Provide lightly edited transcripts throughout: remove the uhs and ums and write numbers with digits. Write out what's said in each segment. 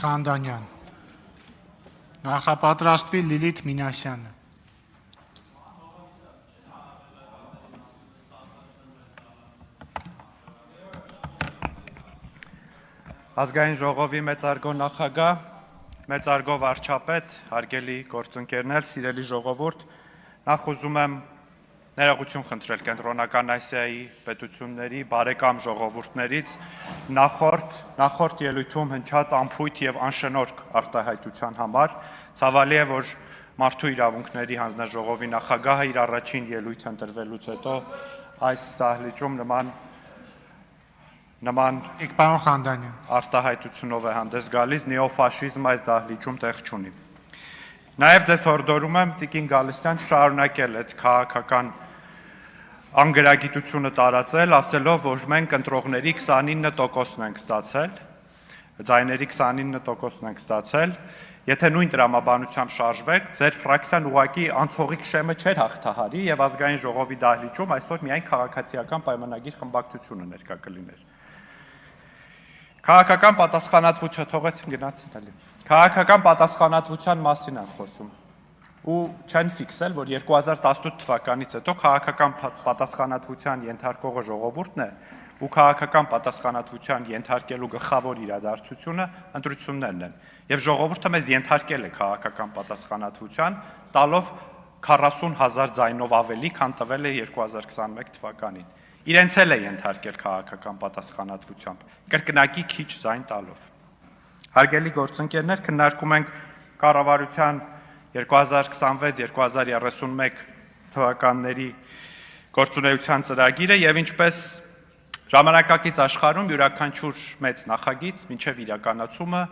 Խանդանյան, նախապատրաստվի Լիլիթ Մինասյանը։ Ազգային ժողովի մեծարգո նախագահ, մեծարգո վարչապետ, հարգելի գործընկերներ, սիրելի ժողովուրդ, նախ ուզում եմ ներողություն խնդրել Կենտրոնական Ասիայի պետությունների բարեկամ ժողովուրդներից նախորդ ելույթում հնչած անփույթ եւ անշնորհք արտահայտության համար։ Ցավալի է, որ Մարդու իրավունքների հանձնաժողովի նախագահը իր առաջին ելույթը ընտրվելուց հետո այս դահլիճում նման Պարոն Խանդանյան, արտահայտությունով է հանդես գալիս, նեոֆաշիզմը այս դահլիճում տեղ չունի։ Նաև ձեզ հորդորում եմ Տիկին Գալստյան շարունակել այդ քաղաքական անգրագիտությունը տարածել, ասելով, որ մենք ընտրողների 29%-ն ենք ստացել, ձայների 29%-ն ենք ստացել, եթե նույն տրամաբանությամբ շարժվեք, ձեր ֆրակցիան ուղղակի անցողիկ շեմը չէր հաղթահարի եւ ազգային ժողովի դահլիճում այսօր միայն քաղաքացիական պայմանագիր խմբակցությունը ներկա կլիներ։ Քաղաքական պատասխանատվություն թողեցին գնացին էլի։ Քաղաքական պատասխանատվության մասին են խոսում։ Ու չեն ֆիքսել, որ 2018 թվականից հետո քաղաքական պատասխանատվության ենթարկողը ժողովուրդն է ու քաղաքական պատասխանատվության ենթարկելու գլխավոր իրադարձությունը ընտրություններն են։ Եվ ժողովուրդը մեզ ենթարկել է քաղաքական պատասխանատվության, տալով 40,000 ձայնով ավելի, քան տվել է 2021 թվականին։ Իրենց էլ է ենթարկել քաղաքական պատասխանատվությամբ, կրկնակի քիչ ձայն տալով։ Հարգելի գործընկերներ, քննարկում ենք կառավարության 2026-2031 թվականների գործունեության ծրագիրը եւ ինչպես ժամանակակից աշխարհում յուրաքանչյուր մեծ նախագիծ մինչեւ իրականացումը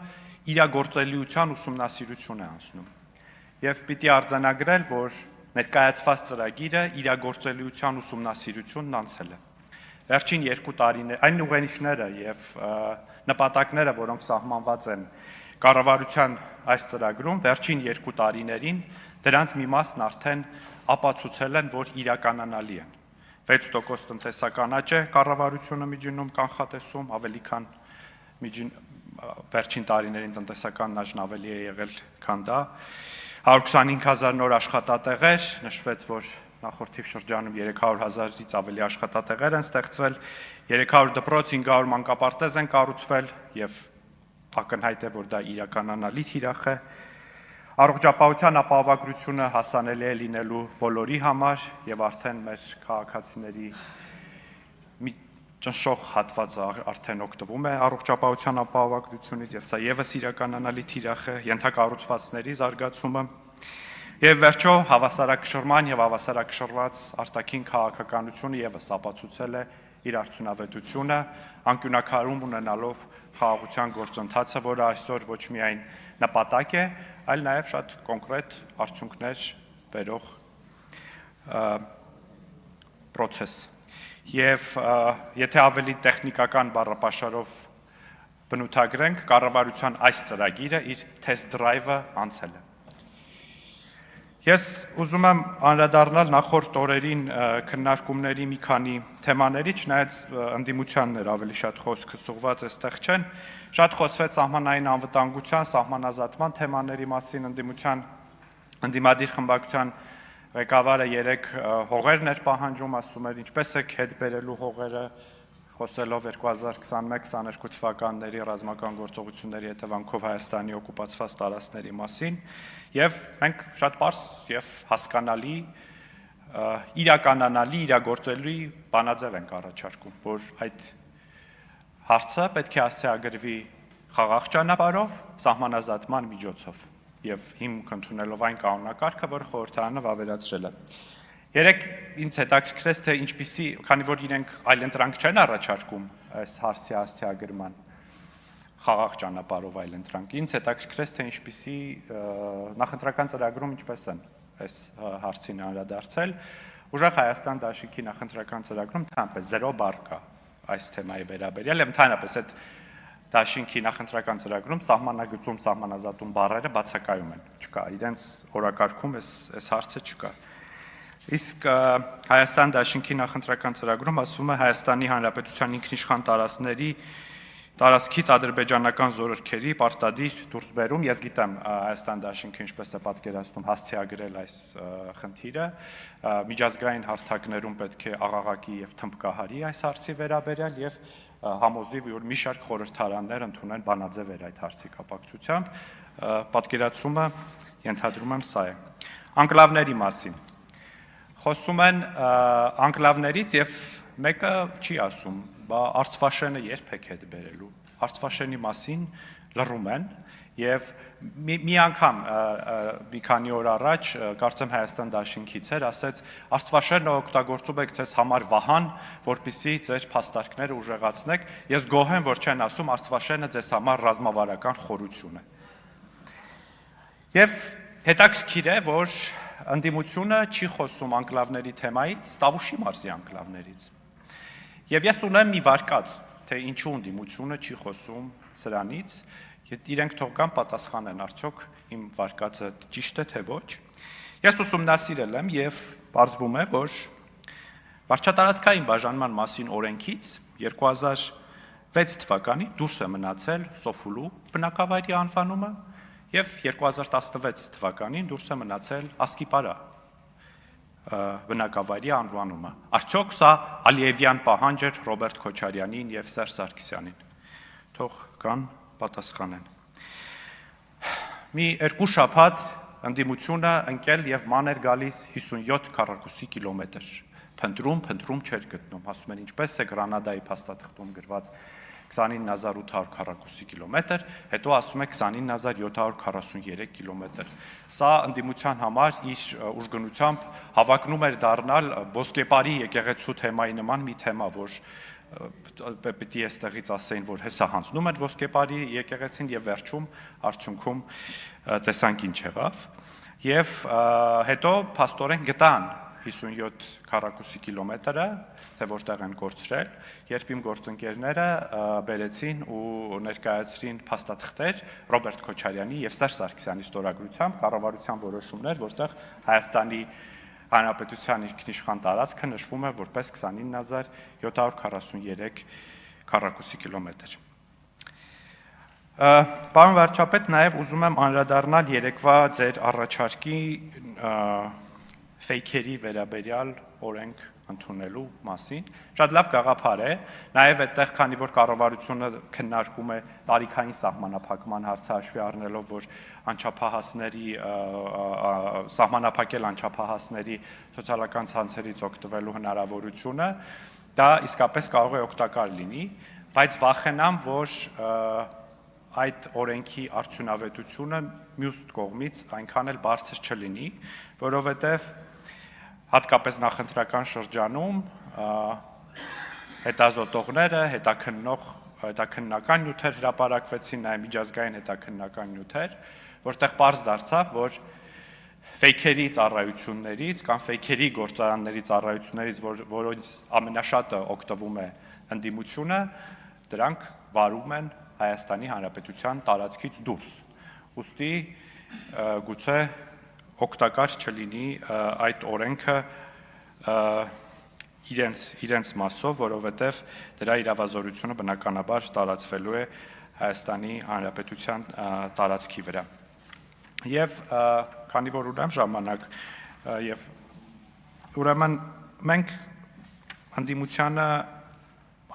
իրագործելիության ուսումնասիրություն է անցնում։ Եվ պիտի արձանագրել, որ ներկայացված ծրագիրը իրագործելիության ուսումնասիրությունն անցել է։ Վերջին 2 տարիներ այն ուղենիշները եւ նպատակները, որոնք սահմանված են կառավարության այս ծրագրում, վերջին 2 տարիներին դրանց մի մասն արդեն ապացուցել են, որ իրականանալի են։ 6% տնտեսական աճ է կառավարությունը միջինում կանխատեսում, ավելի քան վերջին տարիներին տնտեսական աճն ավելի է եղել, քան դա։ 125,000 նոր աշխատատեղեր, նշվեց, որ նախորդիվ շրջանում 300,000-ից ավելի աշխատատեղեր են ստեղծվել, 300 դպրոց, 500 մանկապարտեզ են կառուցվել եւ ակնհայտ է, որ դա իրականանալի թիրախ է։ Առողջապահության ապահովագրությունը հասանելի է լինելու բոլորի համար եւ արդեն մեր քաղաքացիների մի ճնշող հատվածը արդեն օգտվում է առողջապահության ապահովագրությունից եւ սա եւս իրականանալի թիրախ է, ենթակառուցվածքների զարգացումը եւ վերջո հավասարակշռման եւ հավասարակշռված արտաքին քաղաքականությունը եւս ապացուցել է իր արդյունավետությունը, անկյունակարում ունենալով խաղաղության գործընթացը, որը այսօր ոչ միայն նպատակ է, այլ նաեւ շատ կոնկրետ արդյունքներ բերող process։ Եվ եթե ավելի տեխնիկական բառապաշարով բնութագրենք, կառավարության այս ծրագիրը իր test drive-ը անցել է։ Ես ուզում եմ անդրադառնալ նախորդ օրերին քննարկումների մի քանի թեմաների, չնայած ընդդիմությաններ ավելի շատ խոսքը սուղված այստեղ չեն, շատ խոսվեց սահմանային անվտանգության, սահմանազատման թեմաների մասին, ընդդիմադիր խմբակցության ղեկավարը 3 հողերն էր պահանջում, ասում էր ինչպես է հետ բերելու հողերը, խոսելով 2021-22 թվականների ռազմական գործողությունների հետևանքով Հայաստանի օկուպացված տարածքների մասին, եւ մենք շատ պարզ եւ հասկանալի, իրականանալի, իրագործելի բանաձև ենք առաջարկում, որ այդ հարցը պետք է ասիագրվի խաղաղ ճանապարհով, սահմանազատման միջոցով եւ հիմք ընդունելով այն կանոնակարգը, որը խորհրդարանը վավերացրել է։ Երեք ինձ հետաքրքրեց, թե ինչպիսի, քանի որ իրենք այլընտրանք չեն առաջարկում այս հարցի ասիագրման խաղաղ ճանապարհով այլընտրանք, ինձ հետաքրքրեց, թե ինչպիսի նախընտրական ծրագրում ինչպես են այս հարցին անդրադարձել։ Ուժեղ Հայաստան դաշինքի նախընտրական ծրագրում ընդհանրապես 0 բառ կա այս թեմայի վերաբերյալ եւ ընդհանրապես այդ դաշինքի նախընտրական ծրագրում սահմանագծում, սահմանազատում բառերը բացակայում են, չկա, իրենց օրակարգում այս հարցը չկա։ Իսկ Հայաստան դաշինքի նախընտրական ծրագրում ասում է Հայաստանի Հանրապետության ինքնիշխան տարածքների տարածքից ադրբեջանական զորքերի պարտադիր դուրսբերում, ես գիտեմ Հայաստան դաշինքը ինչպես է պատկերացնում հասցեագրել այս խնդիրը, միջազգային հարթակներում պետք է աղաղակի եւ թմբկահարի այս հարցի վերաբերյալ եւ համոզվի, որ մի շարք խորհրդարաններ ընդունեն բանաձևեր այդ հարցի կապակցությամբ, պատկերացումը ենթադրում եմ սա է։ Անկլավների մասին։ Խոսում են անկլավներից եւ մեկը չի ասում, բա Արցվաշենը երբ եք հետ բերելու։ Արցվաշենի մասին լռում են եւ մի անգամ մի քանի օր առաջ կարծեմ Հայաստան դաշինքից էր ասեց Արցվաշենը օգտագործում եք ձեզ համար վահան, որպեսզի ձեր փաստարկները ուժեղացնեք։ Ես գոհ եմ, որ չեն ասում Արցվաշենը ձեզ համար ռազմավարական խորություն է։ Եվ հետաքրքիր է, որ ընդդիմությունը չի խոսում անկլավների թեմայից, Տավուշի մարզի անկլավներից։ Եվ ես ունեմ մի վարկած, թե ինչու ընդդիմությունը չի խոսում սրանից, իրենք թող կան պատասխանեն, արդյոք իմ վարկածը ճիշտ է, թե ոչ։ Ես ուսումնասիրել եմ եւ պարզվում է, որ վարչատարածքային բաժանման մասին օրենքից 2006 թվականին դուրս է մնացել Սոֆուլու բնակավայրի անվանումը եւ 2016 թվականին դուրս է մնացել Ասկիպարա բնակավայրի անվանումը։ Արդյոք սա Ալիևյան պահանջ էր Ռոբերտ Քոչարյանին եւ Սերժ Սարգսյանին։ Թող կան պատասխանեն։ Մի երկու շաբաթ ընդդիմությունը ընկել եւ ման էր գալիս 57 քառակուսի կիլոմետր։ Փնտրում չէր գտնում, ասում են ինչպես է Գրանադայի փաստաթղթում գրված 29800 քառակուսի կիլոմետր, հետո ասում է 29743 կիլոմետր։ Սա ընդդիմության համար իր ուժգնությամբ հավակնում էր դառնալ ոսկեպարի եկեղեցու թեմայի նման մի թեմա, որ պետք է այստեղից ասեին, որ հեսա հանձնում են ոսկեպարի եկեղեցին եւ վերջում արդյունքում տեսանք ինչ եղավ։ Եվ հետո փաստորեն գտան 57 քառակուսի կիլոմետրը, թե որտեղ են կորցրել, երբ իմ գործընկերները բերեցին ու ներկայացրին փաստաթղթեր Ռոբերտ Քոչարյանի եւ Սերժ Սարգսյանի ստորագրությամբ կառավարության որոշումներ, որտեղ Հայաստանի Հանրապետության ինքնիշխան տարածքը նշվում է որպես 29743 քառակուսի կիլոմետր։ Պարոն վարչապետ, նաև ուզում եմ անդրադառնալ երեկվա ձեր առաջարկի ֆեյքերի վերաբերյալ օրենք ընդունելու մասին։ Շատ լավ գաղափար է, նաև այդտեղ, քանի որ կառավարությունը քննարկում է տարիքային սահմանափակման հարցը հաշվի առնելով, որ անչափահասների սահմանափակել անչափահասների սոցիալական ցանցերից օգտվելու հնարավորությունը, դա իսկապես կարող է օգտակար լինի, բայց վախենամ, որ այդ օրենքի արդյունավետությունը մյուս կողմից այնքան էլ բարձր չլինի, որովհետև հատկապես նախընտրական շրջանում հետազոտողները, հետաքննական նյութեր հրապարակվեցին, նաև միջազգային հետաքննական նյութեր, որտեղ պարզ դարձավ, որ ֆեյքերի ծառայություններից կամ ֆեյքերի գործարանների ծառայություններից, որոնց ամենաշատը օգտվում է ընդդիմությունը, դրանք վարում են Հայաստանի Հանրապետության տարածքից դուրս։ Ուստի գուցե օգտակար չլինի այդ օրենքը իրենց մասով, որովհետև դրա իրավազորությունը բնականաբար տարածվելու է Հայաստանի Հանրապետության տարածքի վրա։ Եվ քանի որ ունեմ ժամանակ, եւ ուրեմն մենք ընդդիմությանը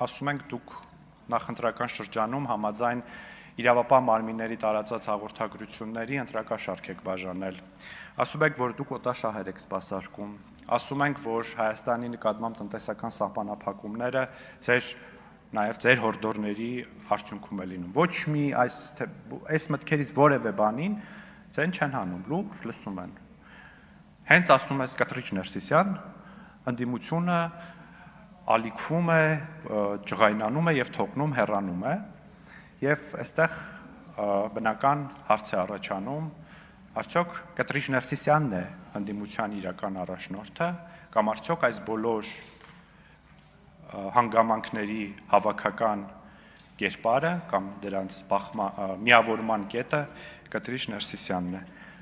ասում ենք դուք նախընտրական շրջանում համաձայն իրավապահ մարմինների տարածած հաղորդագրությունների ընտրակաշարք եք բաժանել։ Ասում եք, որ դուք օտաշահեր եք սպասարկում։ Ասում ենք, որ Հայաստանի նկատմամբ տնտեսական սահմանափակումները նաև ձեր հորդորների արդյունքում է լինում։ Ոչ մի այս մտքերից որևէ բանին ձեն չեն հանում, լուր լսում են։ Հենց ասում ես Կտրիչ Ներսիսյան, ընդդիմությունը ալիքվում է, ջղայնանում է եւ թողնում հեռանում է, եւ այստեղ բնական հարց է առաջանում, արդյոք Կտրիչ Ներսիսյանն է ընդդիմության իրական առաջնորդը, կամ արդյոք այս բոլոր հանգամանքների հավաքական կերպարը կամ դրանց միավորման կետը Կտրիչ Ներսիսյանն է։